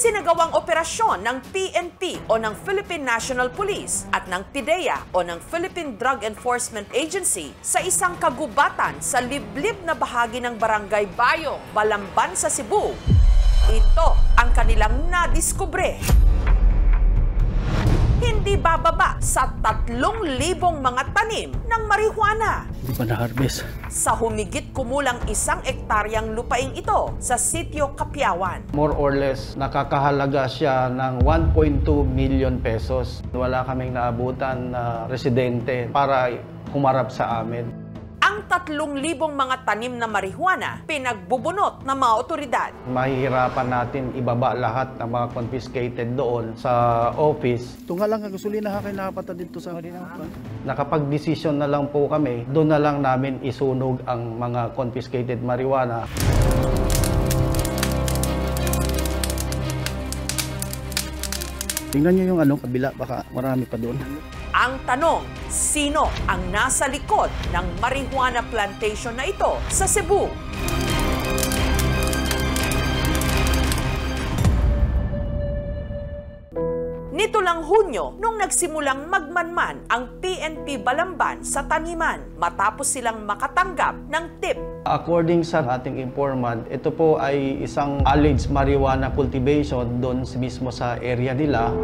Isinagawang operasyon ng PNP o ng Philippine National Police at ng PIDEA o ng Philippine Drug Enforcement Agency sa isang kagubatan sa liblib na bahagi ng Barangay Bayong, Balamban sa Cebu. Ito ang kanilang nadiskubre. Hindi bababa sa 3,000 mga tanim ng marijuana. Hindi pa na-harvest. Sa humigit kumulang 1 ektaryang lupaing ito sa sitio Kapiawan. More or less, nakakahalaga siya ng 1.2 million pesos. Wala kaming naabutan na residente para humarap sa amin. Ang 3,000 mga tanim na marijuana pinagbubunot ng mga otoridad. Mahihirapan natin ibaba lahat ng mga confiscated doon sa office. Ito nga lang ang gasolina ha, kaya nakapata dito sa Nakapag-desisyon na lang po kami, doon na lang namin isunog ang mga confiscated marijuana. Tingnan nyo yung kabila, baka marami pa doon. Ang tanong, sino ang nasa likod ng marijuana plantation na ito sa Cebu? Nito lang Hunyo nung nagsimulang magmanman ang PNP Balamban sa taniman matapos silang makatanggap ng tip. According sa ating informant, ito po ay isang alleged marijuana cultivation doon mismo sa area nila.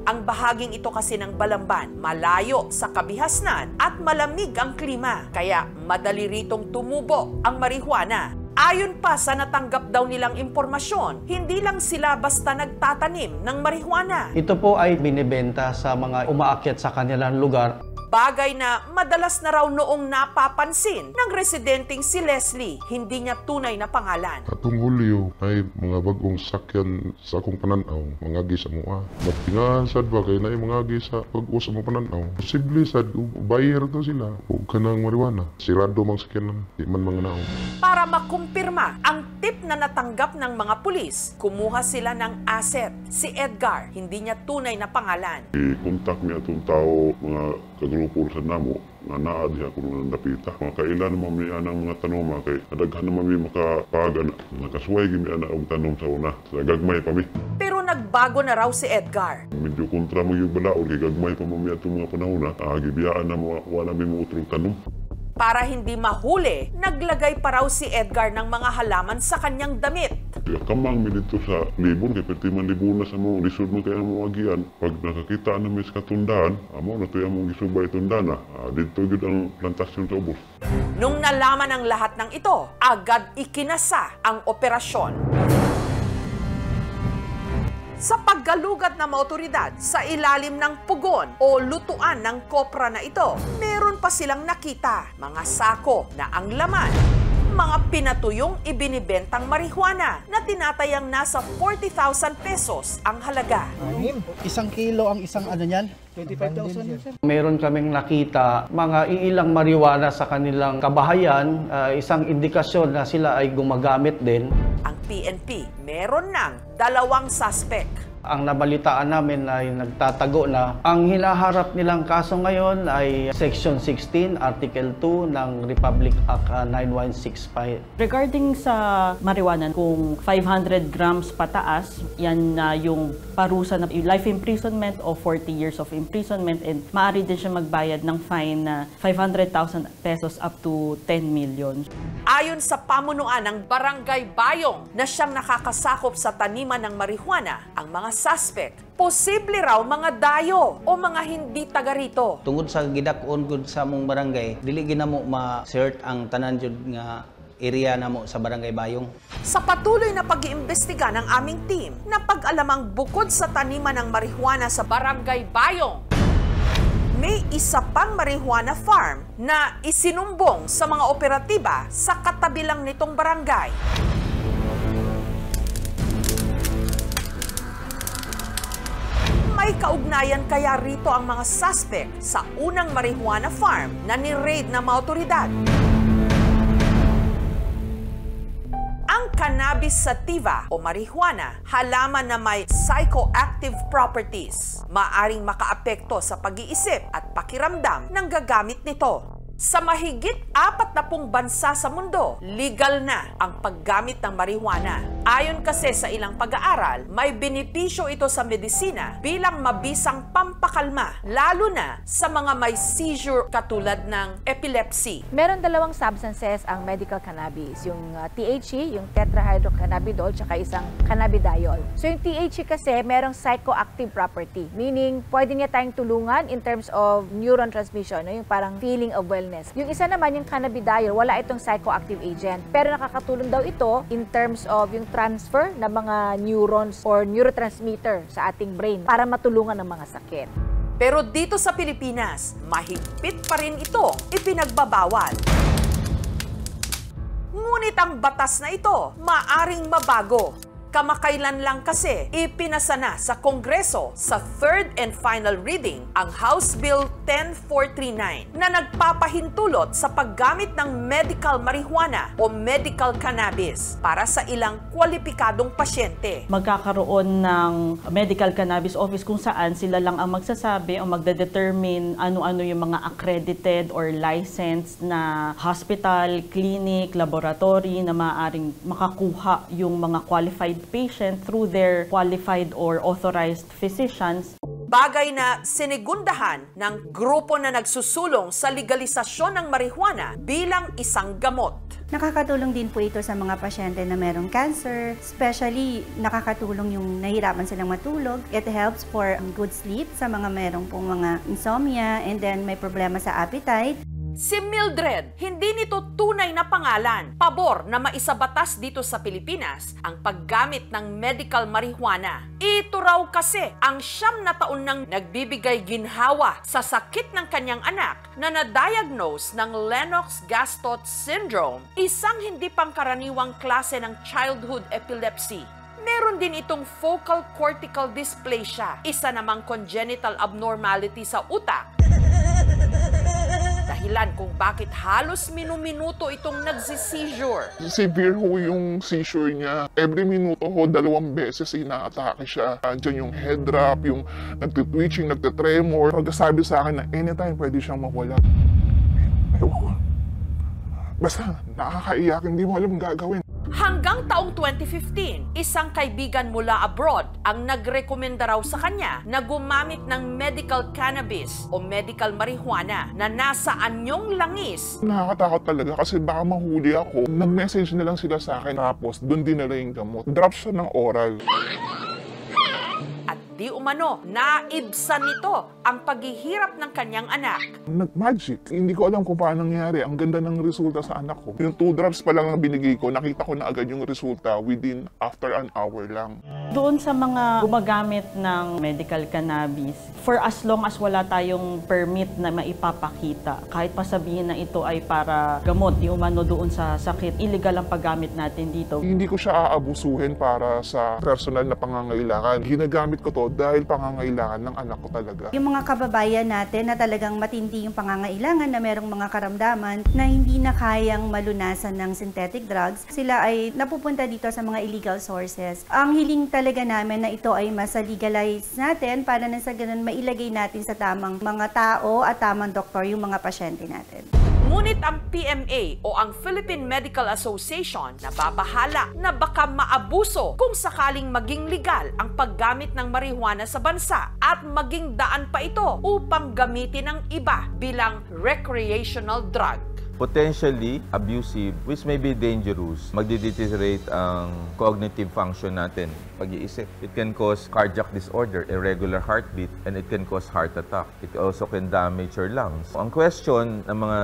Ang bahaging ito kasi ng Balamban, malayo sa kabihasnan at malamig ang klima, kaya madali ritong tumubo ang marijuana. Ayon pa sa natanggap daw nilang impormasyon, hindi lang sila basta nagtatanim ng marijuana. Ito po ay binibenta sa mga umaakyat sa kanilang lugar. Bagay na madalas na raw noong napapansin ng residenteng si Leslie, hindi niya tunay na pangalan. Atong Hulyo ay mga bagong sakyan sa akong pananaw, mga agi sa mua. Matingahan sad ba kay na mga agi sa pag-uwas sa mga pananaw. Posible sad, buyer to sila. Huwag ka ng marijuana. Sirado mang sakyan di man mga naong. Para makumpirma ang tip na natanggap ng mga pulis, kumuha sila ng asset. Si Edgar, hindi niya tunay na pangalan. I-contact niya itong tao, mga kagrupo sa namo, nga naa diha kung nandapita. Mga kailan naman niya ng mga tanong, kay nadaghan naman may makapagan. Nakasway gimi ana og tanong sa una. Sa gagmay pa mi. Pero nagbago na raw si Edgar. Medyo kontra mo yung balaod, kay gagmay pa mami itong mga panahon na. Gibiyaan na wala mi mo utrong tanong. Para hindi mahuli, naglagay pa raw si Edgar ng mga halaman sa kanyang damit. Kamang mi dito sa libon, kay pwede man libon na sa mga lisod mo kaya mo agian. Pag nakakita na may katundaan, amo na ito yung gisubay tundaan na. Dito yun ang plantasyon sa ubos. Nung nalaman ang lahat ng ito, agad ikinasa ang operasyon. Sa paggalugad ng mga otoridad sa ilalim ng pugon o lutuan ng kopra na ito, meron pa silang nakita mga sako na ang laman, mga pinatuyong ibinibentang marijuana na tinatayang nasa 40,000 pesos ang halaga. 1 kilo ang isang niyan? 25,000. Meron kaming nakita mga iilang marijuana sa kanilang kabahayan, isang indikasyon na sila ay gumagamit din. Ang PNP meron ng 2 suspect. Ang nabalitaan namin ay nagtatago na. Ang hinaharap nilang kaso ngayon ay Section 16, Article 2 ng Republic Act 9165. Regarding sa marijuana, kung 500 grams pataas, yan na yung parusa na life imprisonment o 40 years of imprisonment, and maaari din siya magbayad ng fine na 500,000 pesos up to 10 million. Ayon sa pamunuan ng Barangay Bayong na siyang nakakasakop sa taniman ng marijuana, ang mga suspect, posible raw mga dayo o mga hindi taga rito. Tungod sa gidakon gud sa among barangay, dili ginamo ma-cert ang tanan jud nga area namo sa Barangay Bayong. Sa patuloy na pag-iimbestiga ng aming team, napag-alamang bukod sa taniman ng marijuana sa Barangay Bayong, may isa pang marijuana farm na isinumbong sa mga operatiba sa katabi lang nitong barangay. May kaugnayan kaya rito ang mga suspect sa unang marijuana farm na ni-raid ng mga otoridad? Ang cannabis sativa o marijuana, halaman na may psychoactive properties. Maaring makaapekto sa pag-iisip at pakiramdam ng gagamit nito. Sa mahigit 40 bansa sa mundo, legal na ang paggamit ng marijuana. Ayon kasi sa ilang pag-aaral, may benepisyo ito sa medisina bilang mabisang pampakalma, lalo na sa mga may seizure katulad ng epilepsy. Meron dalawang substances ang medical cannabis, yung THC, yung tetrahydrocannabinol, tsaka isang cannabidiol. So yung THC kasi merong psychoactive property, meaning pwede niya tayong tulungan in terms of neuron transmission, yung parang feeling of wellness. Yung isa naman, yung cannabidiol, wala itong psychoactive agent, pero nakakatulong daw ito in terms of yung transfer ng mga neurons or neurotransmitter sa ating brain para matulungan ng mga sakit. Pero dito sa Pilipinas, mahigpit pa rin ito ipinagbabawal. Ngunit ang batas na ito maaring mabago. Kamakailan lang kasi ipinasa na sa Kongreso sa third and final reading ang House Bill 10439 na nagpapahintulot sa paggamit ng medical marijuana o medical cannabis para sa ilang kwalipikadong pasyente. Magkakaroon ng medical cannabis office kung saan sila lang ang magsasabi o magdedetermine ano-ano yung mga accredited or licensed na hospital, clinic, laboratory na maaaring makakuha yung mga qualified patient through their qualified or authorized physicians. Bagay na sinigundahan ng grupo na nagsusulong sa legalisasyon ng marijuana bilang isang gamot. Nakakatulong din po ito sa mga pasyente na merong cancer, especially nakakatulong yung nahirapan silang matulog. It helps for good sleep sa mga merong pong mga insomnia and then may problema sa appetite. Si Mildred, hindi nito tunay na pangalan. Pabor na maisabatas dito sa Pilipinas ang paggamit ng medical marijuana. Ito raw kasi ang 9 na taon nang nagbibigay ginhawa sa sakit ng kanyang anak na na-diagnose ng Lennox-Gastaut syndrome, isang hindi pangkaraniwang klase ng childhood epilepsy. Meron din itong focal cortical dysplasia, isa namang congenital abnormality sa utak. Dahilan kung bakit halos minuminuto itong nagsi-seizure. Severe ho yung seizure niya. Every minuto ho, 2 beses ina-atake siya. Andiyan yung head drop, yung nagtitwitching, nagtitremor. Pagkasabi sa akin na anytime pwede siyang mawala. Ewan ko. Basta nakakaiyak, hindi mo alam gagawin. Hanggang taong 2015, isang kaibigan mula abroad ang nagrekomenda raw sa kanya na gumamit ng medical cannabis o medical marijuana na nasa anyong langis. Nakakatakot talaga kasi baka mahuli ako. Nag-message na lang sila sa akin tapos doon dinala yung gamot. Drop siya ng oral. At di umano, naibsan nito ang paghihirap ng kanyang anak. Nag-magic. Hindi ko alam kung paano nangyari. Ang ganda ng resulta sa anak ko. Yung 2 drops pa lang ang binigay ko, nakita ko na agad yung resulta after an hour lang. Doon sa mga gumagamit ng medical cannabis, for as long as wala tayong permit na maipapakita, kahit pa sabihin na ito ay para gamot, di umano doon sa sakit, illegal ang paggamit natin dito. Hindi ko siya aabusuhin para sa personal na pangangailangan. Ginagamit ko to dahil pangangailangan ng anak ko talaga. Yung mga kababayan natin na talagang matindi yung pangangailangan, na merong mga karamdaman na hindi na kayang malunasan ng synthetic drugs, sila ay napupunta dito sa mga illegal sources. Ang hiling talaga namin na ito ay mas-legalize natin para na sa ganun mailagay natin sa tamang mga tao at tamang doktor yung mga pasyente natin. Ngunit ang PMA o ang Philippine Medical Association nababahala na baka maabuso kung sakaling maging legal ang paggamit ng marijuana sa bansa at maging daan pa ito upang gamitin ng iba bilang recreational drug. Potentially abusive, which may be dangerous. Magdi-deteriorate ang cognitive function natin, pag-iisip. It can cause cardiac disorder, irregular heartbeat, and it can cause heart attack. It also can damage your lungs. Ang question ng mga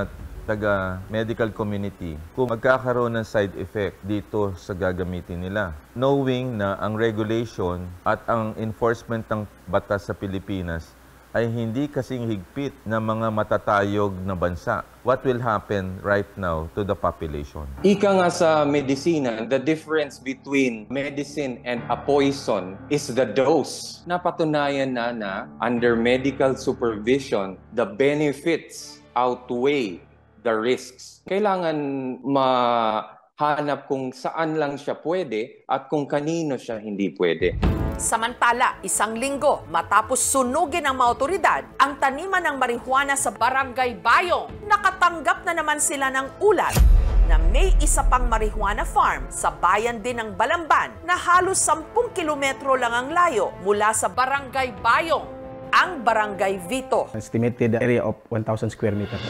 taga-medical community, kung magkakaroon ng side effect dito sa gagamitin nila. Knowing na ang regulation at ang enforcement ng batas sa Pilipinas ay hindi kasing higpit ng mga matatayog na bansa. What will happen right now to the population? Ika nga sa medisina, the difference between medicine and a poison is the dose. Napatunayan na under medical supervision, the benefits outweigh the risks. Kailangan mahanap kung saan lang siya pwede at kung kanino siya hindi pwede. Samantala, 1 linggo matapos sunugin ng mga otoridad ang taniman ng marijuana sa Barangay Bayong, nakatanggap na naman sila ng ulat na may isa pang marijuana farm sa bayan din ng Balamban na halos 10 kilometro lang ang layo mula sa Barangay Bayong, ang Barangay Vito. Estimated area of 1,000 square meter.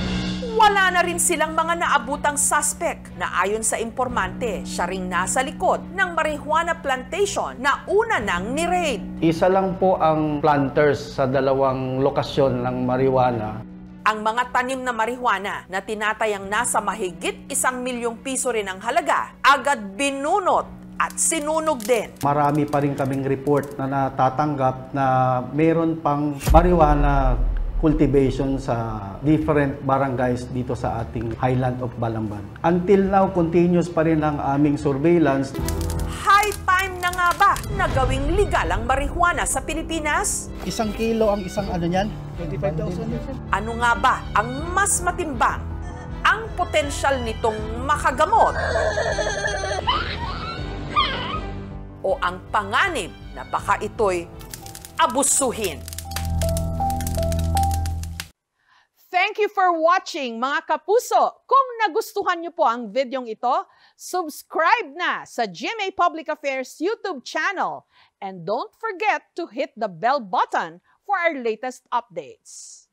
Wala na rin silang mga naabutang suspect na ayon sa informante, siya ring nasa likod ng marijuana plantation na una nang ni-raid. Isa lang po ang planters sa dalawang lokasyon ng marijuana. Ang mga tanim na marijuana na tinatayang nasa mahigit 1 milyong piso rin ang halaga, agad binunot at sinunog din. Marami pa rin kaming report na natatanggap na meron pang marijuana cultivation sa different barangays dito sa ating highland of Balamban. Until now, continuous pa rin ang aming surveillance. High time na nga ba na gawing legal ang marijuana sa Pilipinas? 1 kilo ang isang ano niyan? 25,000. Ano nga ba ang mas matimbang? Ang potensyal nitong makagamot? O ang panganib na baka ito'y abusuhin? Thank you for watching, mga kapuso. Kung nagustuhan niyo po ang videong ito, subscribe na sa GMA Public Affairs YouTube channel. And don't forget to hit the bell button for our latest updates.